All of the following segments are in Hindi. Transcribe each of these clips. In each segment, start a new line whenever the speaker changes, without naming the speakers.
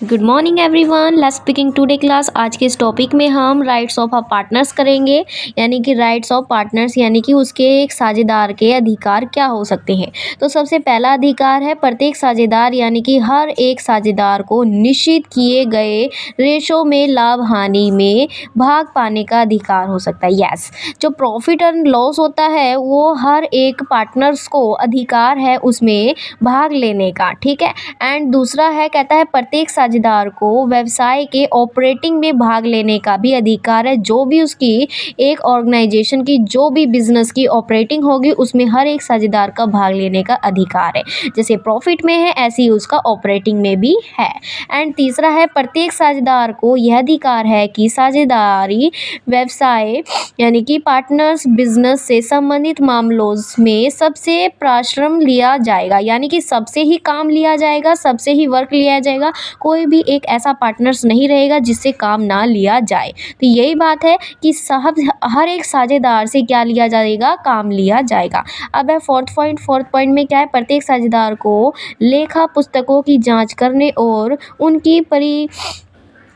Good morning everyone, let's begin today class. आज के इस टॉपिक में हम राइट्स ऑफ अ पार्टनर्स करेंगे, यानी कि राइट्स ऑफ पार्टनर्स यानी कि उसके एक साझेदार के अधिकार क्या हो सकते हैं। तो सबसे पहला अधिकार है प्रत्येक साझेदार यानी कि हर एक साझेदार को निश्चित किए गए रेशो में लाभ हानि में भाग पाने का अधिकार हो सकता है। यस, जो प्रॉफिट एंड लॉस होता है वो हर एक पार्टनर्स को अधिकार है उसमें भाग लेने का, ठीक है। एंड दूसरा है, कहता है प्रत्येक साझेदार को व्यवसाय के ऑपरेटिंग में भाग लेने का भी अधिकार है। जो भी उसकी एक ऑर्गेनाइजेशन की जो भी बिजनेस की ऑपरेटिंग होगी उसमें हर एक साझेदार का भाग लेने का अधिकार है। जैसे प्रॉफिट में है ऐसे ही उसका ऑपरेटिंग में भी है। एंड तीसरा है, प्रत्येक साझेदार को यह अधिकार है कि साझेदारी व्यवसाय यानी कि पार्टनर्स बिजनेस से संबंधित मामलों में सबसे प्राश्रम लिया जाएगा, यानी कि सबसे ही काम लिया जाएगा, सबसे ही वर्क लिया जाएगा। कोई भी एक ऐसा पार्टनर्स नहीं रहेगा जिससे काम ना लिया जाए। तो यही बात है कि हर एक साझेदार से क्या लिया जाएगा, काम लिया जाएगा। अब है फोर्थ पॉइंट में क्या है, प्रत्येक साझेदार को लेखा पुस्तकों की जांच करने और उनकी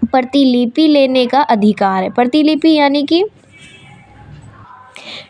प्रतिलिपि लेने का अधिकार है। प्रतिलिपि यानी कि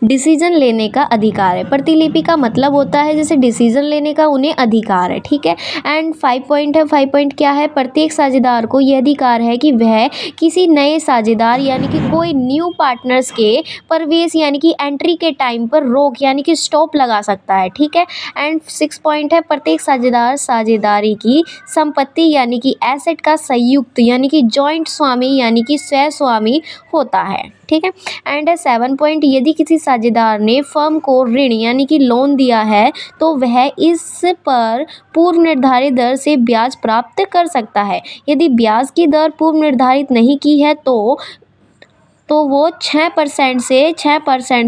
डिसीजन लेने का अधिकार है। प्रतिलिपि का मतलब होता है जैसे डिसीजन लेने का उन्हें अधिकार है, ठीक है। एंड 5 पॉइंट है, 5 पॉइंट क्या है, प्रत्येक साझेदार को यह अधिकार है कि वह किसी नए साझेदार यानी कि कोई न्यू पार्टनर्स के प्रवेश यानी कि एंट्री के टाइम पर रोक यानी कि स्टॉप लगा सकता है, ठीक है। एंड 6 पॉइंट है, प्रत्येक साझेदार साझेदारी की संपत्ति यानी कि एसेट का संयुक्त यानी कि जॉइंट स्वामी यानी कि सह स्वामी होता है, ठीक है। एंड 7 पॉइंट, यदि किसी साझेदार ने फर्म को ऋण यानी कि लोन दिया है तो वह इस पर पूर्व निर्धारित दर से ब्याज प्राप्त कर सकता है। यदि ब्याज की दर पूर्व निर्धारित नहीं की है तो वो 6%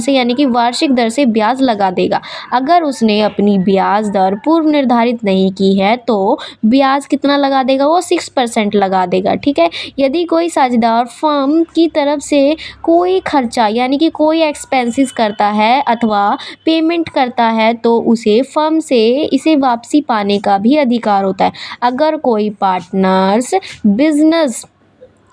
से यानी कि वार्षिक दर से ब्याज लगा देगा। अगर उसने अपनी ब्याज दर पूर्व निर्धारित नहीं की है तो ब्याज कितना लगा देगा, वो 6% लगा देगा, ठीक है। यदि कोई साझेदार फर्म की तरफ से कोई खर्चा यानी कि कोई एक्सपेंसेस करता है अथवा पेमेंट करता है तो उसे फर्म से इसे वापसी पाने का भी अधिकार होता है। अगर कोई पार्टनर्स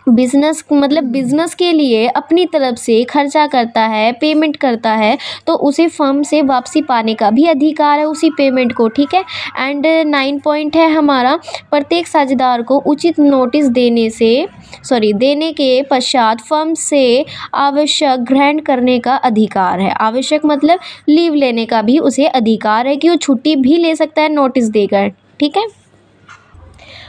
बिजनेस के लिए अपनी तरफ से खर्चा करता है, पेमेंट करता है तो उसे फर्म से वापसी पाने का भी अधिकार है उसी पेमेंट को, ठीक है। एंड 9 पॉइंट है हमारा, प्रत्येक साझेदार को उचित नोटिस देने के पश्चात फर्म से आवश्यक ग्रहण करने का अधिकार है। आवश्यक मतलब लीव लेने का भी उसे अधिकार है कि वो छुट्टी भी ले सकता है नोटिस देकर, ठीक है।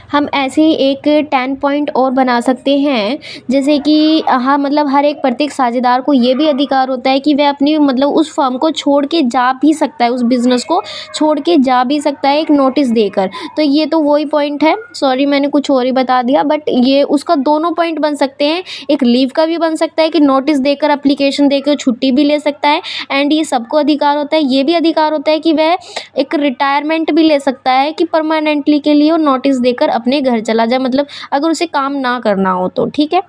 हम ऐसे ही एक 10 पॉइंट और बना सकते हैं, जैसे कि हाँ मतलब हर एक प्रत्येक साझेदार को ये भी अधिकार होता है कि वह अपनी उस फर्म को छोड़ के जा भी सकता है, उस बिज़नेस को छोड़ के जा भी सकता है एक नोटिस देकर। तो ये तो वही पॉइंट है, सॉरी मैंने कुछ और ही बता दिया, बट ये उसका दोनों पॉइंट बन सकते हैं। एक लीव का भी बन सकता है कि नोटिस देकर एप्लीकेशन देकर छुट्टी भी ले सकता है। एंड ये सबको अधिकार होता है, ये भी अधिकार होता है कि वह एक रिटायरमेंट भी ले सकता है कि परमानेंटली के लिए वो नोटिस देकर अपने घर चला जाए, मतलब अगर उसे काम ना करना हो तो, ठीक है।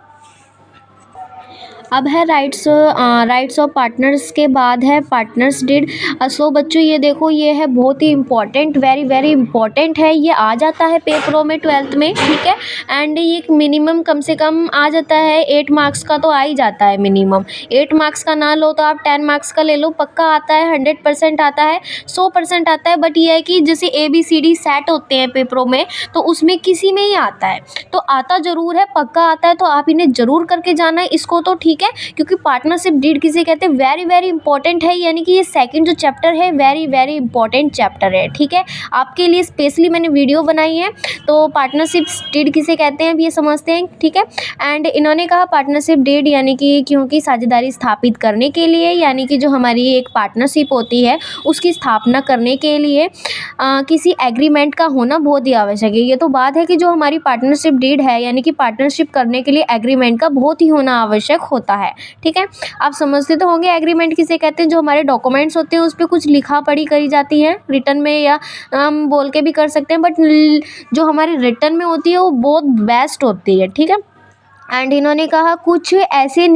अब है राइट्स ऑफ पार्टनर्स के बाद है पार्टनर्स डीड। सो बच्चों ये देखो, ये है बहुत ही इंपॉर्टेंट, वेरी वेरी इंपॉर्टेंट है। ये आ जाता है पेपरों में 12th में, ठीक है। एंड ये मिनिमम कम से कम आ जाता है 8 मार्क्स का तो आ ही जाता है मिनिमम। 8 मार्क्स का ना लो तो आप 10 मार्क्स का ले लो, पक्का आता है, 100% आता है, 100% आता है। बट ये है कि जैसे ABCD सेट होते हैं पेपरों में तो उसमें किसी में ही आता है, तो आता ज़रूर है, पक्का आता है, तो आप इन्हें ज़रूर करके जाना है इसको तो, ठीक है। क्योंकि पार्टनरशिप डीड किसे कहते हैं, वेरी वेरी इंपॉर्टेंट है, यानी कि ये सेकंड जो चैप्टर है वेरी वेरी इंपॉर्टेंट चैप्टर है, ठीक है। आपके लिए स्पेशली मैंने वीडियो बनाई है। तो पार्टनरशिप डीड किसे कहते हैं अब ये समझते हैं, ठीक है। एंड इन्होंने कहा पार्टनरशिप डीड यानी कि क्योंकि साझेदारी स्थापित करने के लिए यानी कि जो हमारी एक पार्टनरशिप होती है उसकी स्थापना करने के लिए किसी एग्रीमेंट का होना बहुत ही आवश्यक है। ये तो बात है कि जो हमारी पार्टनरशिप डीड है यानी कि पार्टनरशिप करने के लिए एग्रीमेंट का बहुत ही होना आवश्यक होता है, ठीक है। आप समझते तो होंगे एग्रीमेंट किसे कहते हैं, जो हमारे डॉक्यूमेंट्स होते हैं उस पर कुछ लिखा पढ़ी करी जाती है रिटर्न में, या हम बोल के भी कर सकते हैं, बट जो हमारे रिटर्न में होती है वो बहुत बेस्ट होती है, ठीक है। एंड इन्होंने कहा कुछ ऐसे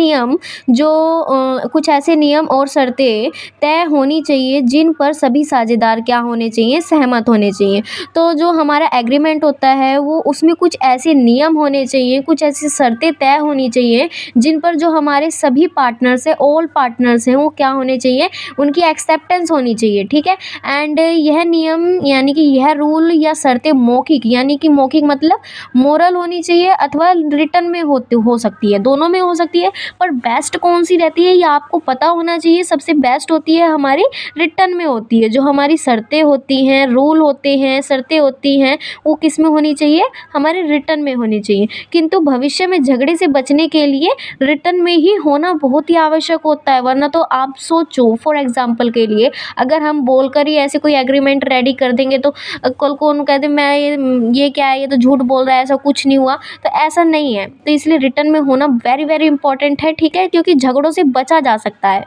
नियम और शर्तें तय होनी चाहिए जिन पर सभी साझेदार क्या होने चाहिए, सहमत होने चाहिए। तो जो हमारा एग्रीमेंट होता है वो उसमें कुछ ऐसे नियम होने चाहिए, कुछ ऐसी शर्तें तय होनी चाहिए जिन पर जो हमारे सभी पार्टनर्स हैं, ऑल पार्टनर्स हैं, वो क्या होने चाहिए, उनकी एक्सेप्टेंस होनी चाहिए, ठीक है। एंड यह नियम यानी कि यह रूल या शर्तें मौखिक यानी कि मौखिक मतलब मोरल होनी चाहिए अथवा रिटर्न में हो सकती है, दोनों में हो सकती है। पर बेस्ट कौन सी रहती है ये आपको पता होना चाहिए। सबसे बेस्ट होती है हमारी रिटर्न में होती है। जो हमारी शर्तें होती हैं, रूल होते हैं, शर्तें होती हैं, वो किस में होनी चाहिए, हमारे रिटर्न में होनी चाहिए। किंतु भविष्य में झगड़े से बचने के लिए रिटर्न में ही होना बहुत ही आवश्यक होता है। वरना तो आप सोचो, फॉर एग्जाम्पल के लिए अगर हम बोलकर ही ऐसे कोई एग्रीमेंट रेडी कर देंगे तो कल को उन्होंने कह दे मैं ये क्या है, ये तो झूठ बोल रहा है, ऐसा कुछ नहीं हुआ, तो ऐसा नहीं है। तो इसलिए रिटर्न में होना वेरी वेरी इंपॉर्टेंट है, ठीक है, क्योंकि झगड़ों से बचा जा सकता है।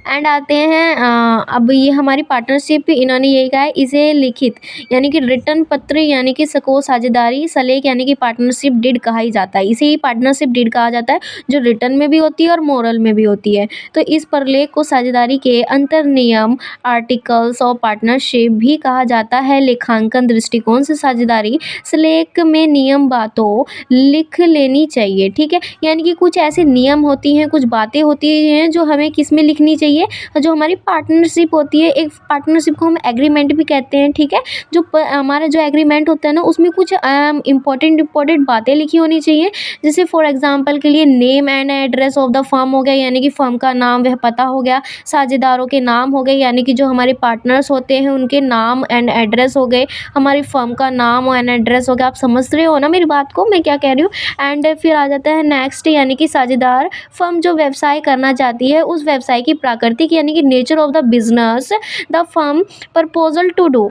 एंड आते हैं अब ये हमारी पार्टनरशिप, इन्होंने यही कहा है इसे लिखित यानी कि रिटर्न पत्र यानी कि सको साझेदारी सलेख यानी कि पार्टनरशिप डीड कहा ही जाता है। इसे ही पार्टनरशिप डीड कहा जाता है जो रिटर्न में भी होती है और मोरल में भी होती है। तो इस प्रलेख को साझेदारी के अंतर नियम आर्टिकल्स ऑफ पार्टनरशिप भी कहा जाता है। लेखांकन दृष्टिकोण से साझेदारी सलेख में नियम बातों लिख लेनी चाहिए, ठीक है। यानी कि कुछ ऐसे नियम होती हैं, कुछ बातें होती हैं जो हमें किस में लिखनी चाहिए, जो हमारी पार्टनरशिप होती है। एक पार्टनरशिप को हम एग्रीमेंट भी कहते हैं, ठीक है। जो हमारा जो एग्रीमेंट होता है ना उसमें कुछ इंपॉर्टेंट बातें लिखी होनी चाहिए। जैसे फॉर एग्जांपल के लिए name and address of the firm हो गया, यानी कि फर्म का नाम वह पता हो गया। साझेदारों के नाम हो गए, यानी कि जो हमारे पार्टनर्स होते हैं उनके नाम एंड एड्रेस हो गए। हमारी फर्म का नाम एंड एड्रेस हो गया। आप समझ रहे हो ना मेरी बात को, मैं क्या कह रही हूँ। एंड फिर आ जाता है नेक्स्ट, यानी कि साझेदार फर्म जो व्यवसाय करना चाहती है उस व्यवसाय की प्राकृतिक यानी कि nature of the business the firm proposal to do,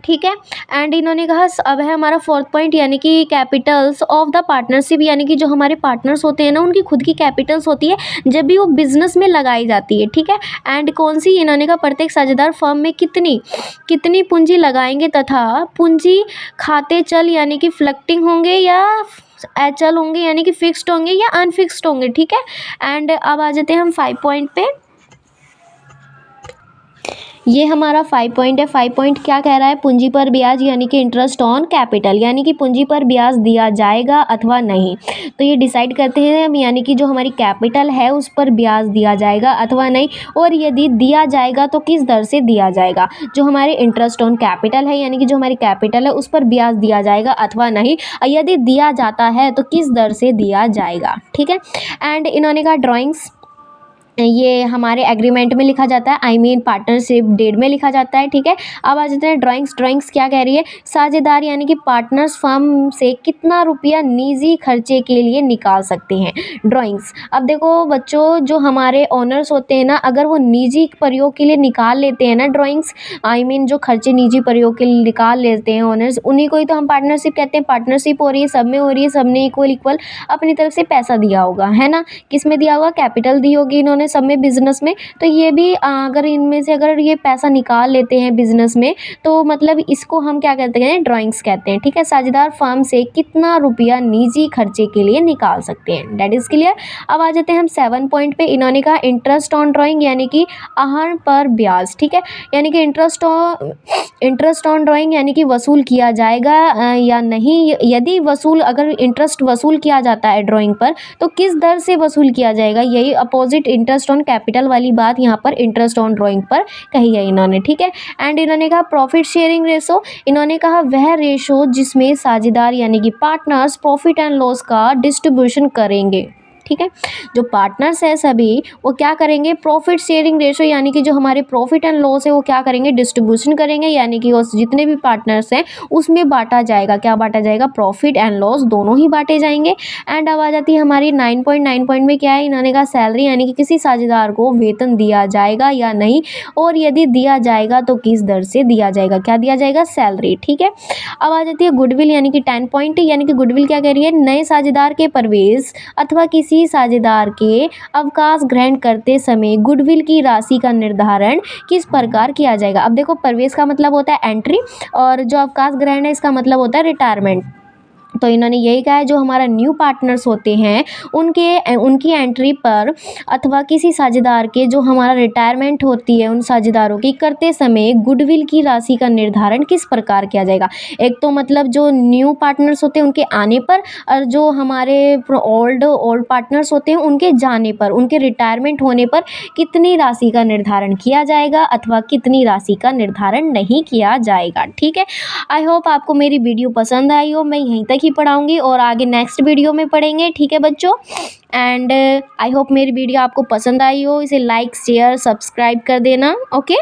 ठीक है। एंड इन्होंने कहा अब है हमारा फोर्थ पॉइंट, यानी कि कैपिटल्स ऑफ द पार्टनरशिप, यानी कि जो हमारे पार्टनर्स होते हैं ना उनकी खुद की कैपिटल्स होती है जब भी वो बिजनेस में लगाई जाती है, ठीक है। एंड कौन सी, इन्होंने कहा प्रत्येक साझेदार फर्म में कितनी पूंजी लगाएंगे तथा पूंजी खाते चल यानी कि फ्लक्टिंग होंगे या अचल होंगे यानी कि फिक्स्ड होंगे या अनफिक्स्ड होंगे, ठीक है। एंड अब आ जाते हैं हम 5 पॉइंट पे। ये हमारा 5 पॉइंट है। 5 पॉइंट क्या कह रहा है, पूंजी पर ब्याज यानी कि इंटरेस्ट ऑन कैपिटल, यानी कि पूंजी पर ब्याज दिया जाएगा अथवा नहीं। तो ये डिसाइड करते हैं हम, यानी कि जो हमारी कैपिटल है उस पर ब्याज दिया जाएगा अथवा नहीं, और यदि दिया जाएगा तो किस दर से दिया जाएगा। जो हमारे इंटरेस्ट ऑन कैपिटल है यानी कि जो हमारी कैपिटल है उस पर ब्याज दिया जाएगा अथवा नहीं, यदि दिया जाता है तो किस दर से दिया जाएगा, ठीक है। एंड इन्होंने कहा ड्राइंग्स, ये हमारे एग्रीमेंट में लिखा जाता है, आई मीन पार्टनरशिप डीड में लिखा जाता है, ठीक है। अब आ जाते हैं ड्राइंग्स क्या कह रही है, साझेदार यानी कि पार्टनर्स फर्म से कितना रुपया निजी खर्चे के लिए निकाल सकते हैं। ड्राइंग्स, अब देखो बच्चों, जो हमारे ओनर्स होते हैं ना, अगर वो निजी प्रयोग के लिए निकाल लेते हैं ना ड्राइंग्स, आई मीन जो खर्चे निजी प्रयोग के लिए निकाल लेते हैं ओनर्स, उन्हीं को ही तो हम पार्टनरशिप कहते हैं। पार्टनरशिप हो रही है, सब में हो रही है, सब ने इक्वल अपनी तरफ से पैसा दिया होगा, है ना। किस में दिया होगा, कैपिटल दी होगी इन्होंने सब में, बिजनेस में। तो ये भी अगर इनमें से अगर ये पैसा निकाल लेते हैं बिजनेस में, तो मतलब इसको हम क्या कहते हैं, ड्राइंग्स कहते हैं, ठीक है। साझेदार फर्म से कितना रुपया निजी खर्चे के लिए निकाल सकते हैं, दैट इज क्लियर। अब आ जाते हैं हम 7 पॉइंट पे। इन्होंने कहा इंटरेस्ट ऑन ड्राइंग यानी कि आहरण पर ब्याज, ठीक है। यानी कि इंटरेस्ट ऑन ड्राइंग यानी कि वसूल किया जाएगा या नहीं। यदि अगर इंटरेस्ट वसूल किया जाता है ड्राइंग पर तो किस दर से वसूल किया जाएगा, यही अपोजिट इंटरेस्ट ऑन कैपिटल वाली बात यहाँ पर इंटरेस्ट ऑन ड्राइंग पर कही है इन्होंने, ठीक है। एंड इन्होंने कहा प्रॉफिट शेयरिंग रेशो, इन्होंने कहा वह रेशो जिसमें साझेदार यानी कि पार्टनर्स प्रॉफिट एंड लॉस का डिस्ट्रीब्यूशन करेंगे, ठीक है। जो पार्टनर्स है सभी वो क्या करेंगे, प्रॉफिट शेयरिंग रेशो यानी कि जो हमारे प्रॉफिट एंड लॉस है वो क्या करेंगे, डिस्ट्रीब्यूशन करेंगे, यानी कि उस जितने भी पार्टनर्स हैं उसमें बांटा जाएगा। क्या बांटा जाएगा, प्रॉफिट एंड लॉस दोनों ही बांटे जाएंगे। एंड अब आ जाती है हमारी 9 पॉइंट में क्या है, इन्होंने कहा सैलरी यानी कि किसी साझेदार को वेतन दिया जाएगा या नहीं, और यदि दिया जाएगा तो किस दर से दिया जाएगा। क्या दिया जाएगा, सैलरी, ठीक है। अब आ जाती है गुडविल यानी कि 10 पॉइंट, यानी कि गुडविल क्या कह रही है, नए साझेदार के प्रवेश अथवा किसी साझेदार के अवकाश ग्रहण करते समय गुडविल की राशि का निर्धारण किस प्रकार किया जाएगा। अब देखो प्रवेश का मतलब होता है एंट्री, और जो अवकाश ग्रहण है इसका मतलब होता है रिटायरमेंट। तो इन्होंने यही कहा है जो हमारा न्यू पार्टनर्स होते हैं उनकी एंट्री पर अथवा किसी साझेदार के जो हमारा रिटायरमेंट होती है उन साझेदारों की करते समय गुडविल की राशि का निर्धारण किस प्रकार किया जाएगा। एक तो मतलब जो न्यू पार्टनर्स होते हैं उनके आने पर, और जो हमारे ओल्ड पार्टनर्स होते हैं उनके जाने पर, उनके रिटायरमेंट होने पर कितनी राशि का निर्धारण किया जाएगा अथवा कितनी राशि का निर्धारण नहीं किया जाएगा। ठीक है, आई होप आपको मेरी वीडियो पसंद आई हो। मैं यहीं तक ही पढ़ाऊँगी और आगे नेक्स्ट वीडियो में पढ़ेंगे। ठीक है बच्चों, एंड आई होप मेरी वीडियो आपको पसंद आई हो। इसे लाइक शेयर सब्सक्राइब कर देना। Okay,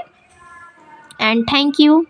and thank you.